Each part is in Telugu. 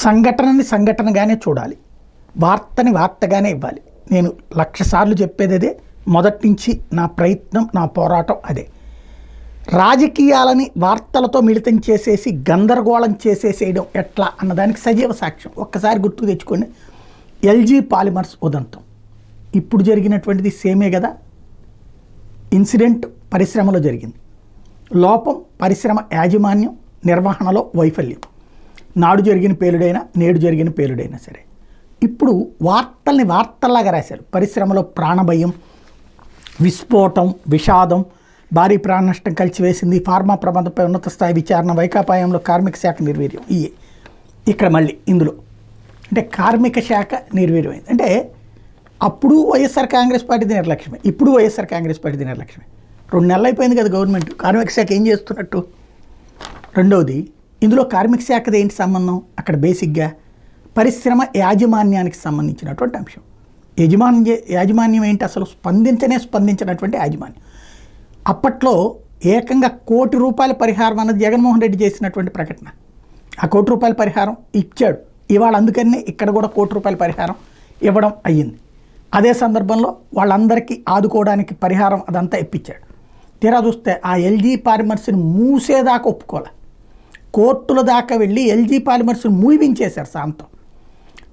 సంఘటనని సంఘటనగానే చూడాలి, వార్తని వార్తగానే ఇవ్వాలి. నేను 1,00,000 సార్లు చెప్పేది అదే, మొదటి నుంచి నా ప్రయత్నం, నా పోరాటం అదే. రాజకీయాలని వార్తలతో మిళితం చేసేసి గందరగోళం చేసేసేయడం ఎట్లా అన్నదానికి సజీవ సాక్ష్యం ఒక్కసారి గుర్తుకు తెచ్చుకోండి. ఎల్జీ పాలిమర్స్ ఉదంతం ఇప్పుడు జరిగినటువంటిది సేమే కదా. ఇన్సిడెంట్ పరిశ్రమలో జరిగింది, లోపం పరిశ్రమ యాజమాన్యం నిర్వహణలో వైఫల్యం. నాడు జరిగిన పేలుడైనా నేడు జరిగిన పేలుడైనా సరే ఇప్పుడు వార్తల్ని వార్తల్లాగా రాశారు. పరిశ్రమలో ప్రాణభయం, విస్ఫోటం, విషాదం, భారీ ప్రాణ నష్టం కలిసివేసింది, ఫార్మా ప్రమాదంపై ఉన్నత స్థాయి విచారణ, వైకాపాయంలో కార్మిక శాఖ నిర్వీర్యం. ఇక్కడ మళ్ళీ ఇందులో అంటే కార్మిక శాఖ నిర్వీర్యమైంది అంటే అప్పుడు వైఎస్ఆర్ కాంగ్రెస్ పార్టీది నిర్లక్ష్యమే, ఇప్పుడు వైఎస్ఆర్ కాంగ్రెస్ పార్టీది నిర్లక్ష్యమే. 2 నెలలు అయిపోయింది కదా గవర్నమెంట్, కార్మిక శాఖ ఏం చేస్తున్నట్టు. రెండవది, ఇందులో కార్మిక శాఖది ఏంటి సంబంధం, అక్కడ బేసిక్గా పరిశ్రమ యాజమాన్యానికి సంబంధించినటువంటి అంశం. యాజమాన్యం ఏంటి అసలు, స్పందించినటువంటి యాజమాన్యం. అప్పట్లో ఏకంగా ₹1,00,00,000 పరిహారం అన్నది జగన్మోహన్ రెడ్డి చేసినటువంటి ప్రకటన. ఆ ₹1,00,00,000 పరిహారం ఇచ్చాడు. ఇవాళ అందుకని ఇక్కడ కూడా ₹1,00,00,000 పరిహారం ఇవ్వడం అయ్యింది. అదే సందర్భంలో వాళ్ళందరికీ ఆదుకోవడానికి పరిహారం అదంతా ఇప్పించాడు. తీరా చూస్తే ఆ ఎల్జీ పాలిమర్స్ని మూసేదాకా ఒప్పుకోలే, కోర్టుల దాకా వెళ్ళి ఎల్జీ పాలిమర్స్ని మూయించేశారు సాంతం,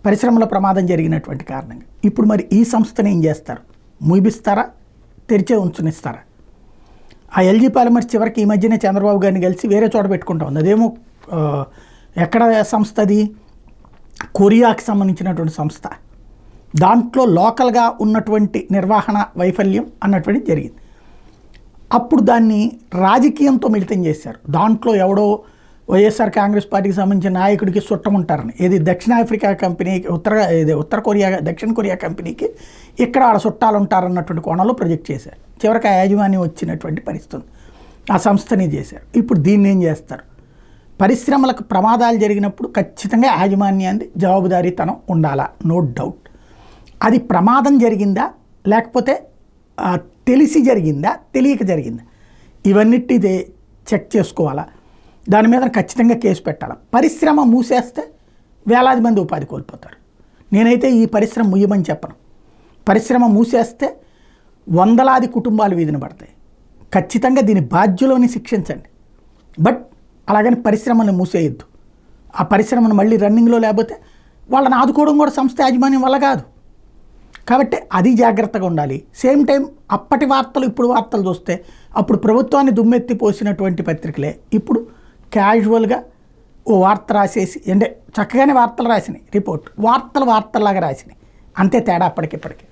పరిశ్రమల ప్రమాదం జరిగినటువంటి కారణంగా. ఇప్పుడు మరి ఈ సంస్థని ఏం చేస్తారు, మూయిస్తారా, తెరిచే ఉంచునిస్తారా? ఆ ఎల్జీ పాలిమర్స్ చివరికి ఈ మధ్యనే చంద్రబాబు గారిని కలిసి వేరే చోట పెట్టుకుంటా ఉంది. అదేమో ఎక్కడ సంస్థ, అది కొరియాకి సంబంధించినటువంటి సంస్థ. దాంట్లో లోకల్గా ఉన్నటువంటి నిర్వహణ వైఫల్యం అన్నటువంటి జరిగింది. అప్పుడు దాన్ని రాజకీయంతో మిళితం చేశారు. దాంట్లో ఎవడో వైఎస్ఆర్ కాంగ్రెస్ పార్టీకి సంబంధించిన నాయకుడికి చుట్టం ఉంటారని, ఏది దక్షిణాఫ్రికా కంపెనీకి, దక్షిణ కొరియా కంపెనీకి ఇక్కడ ఆడ చుట్టాలు ఉంటారన్నటువంటి కోణంలో ప్రొజెక్ట్ చేశారు. చివరికి ఆ యాజమాన్యం వచ్చినటువంటి పరిస్థితి, ఆ సంస్థని చేశారు. ఇప్పుడు దీన్ని ఏం చేస్తారు, పరిశ్రమలకు ప్రమాదాలు జరిగినప్పుడు ఖచ్చితంగా యాజమాన్యాన్ని జవాబుదారీతనం ఉండాలా, నో డౌట్. అది ప్రమాదం జరిగిందా లేకపోతే తెలిసి జరిగిందా తెలియక జరిగిందా, ఇవన్నిటి చెక్ చేసుకోవాలా, దాని మీద ఖచ్చితంగా కేసు పెట్టాలి. పరిశ్రమ మూసేస్తే వేలాది మంది ఉపాధి కోల్పోతారు. నేనైతే ఈ పరిశ్రమ ముయ్యమని చెప్పను. పరిశ్రమ మూసేస్తే వందలాది కుటుంబాలు వీధిన పడతాయి. ఖచ్చితంగా దీని బాధ్యులని శిక్షించండి, బట్ అలాగని పరిశ్రమను మూసేయద్దు. ఆ పరిశ్రమను మళ్ళీ రన్నింగ్లో లేకపోతే వాళ్ళని ఆదుకోవడం కూడా సంస్థ యాజమాన్యం వల్ల కాదు. కాబట్టి అది జాగ్రత్తగా ఉండాలి. సేమ్ టైం అప్పటి వార్తలు ఇప్పుడు వార్తలు చూస్తే అప్పుడు ప్రభుత్వాన్ని దుమ్మెత్తి పోసినటువంటి పత్రికలే ఇప్పుడు క్యాజువల్గా ఓ వార్త రాసేసి, అంటే చక్కగానే వార్తలు రాసినాయి, రిపోర్ట్ వార్తలాగా రాసినాయి, అంతే తేడా అప్పటికిప్పటికి.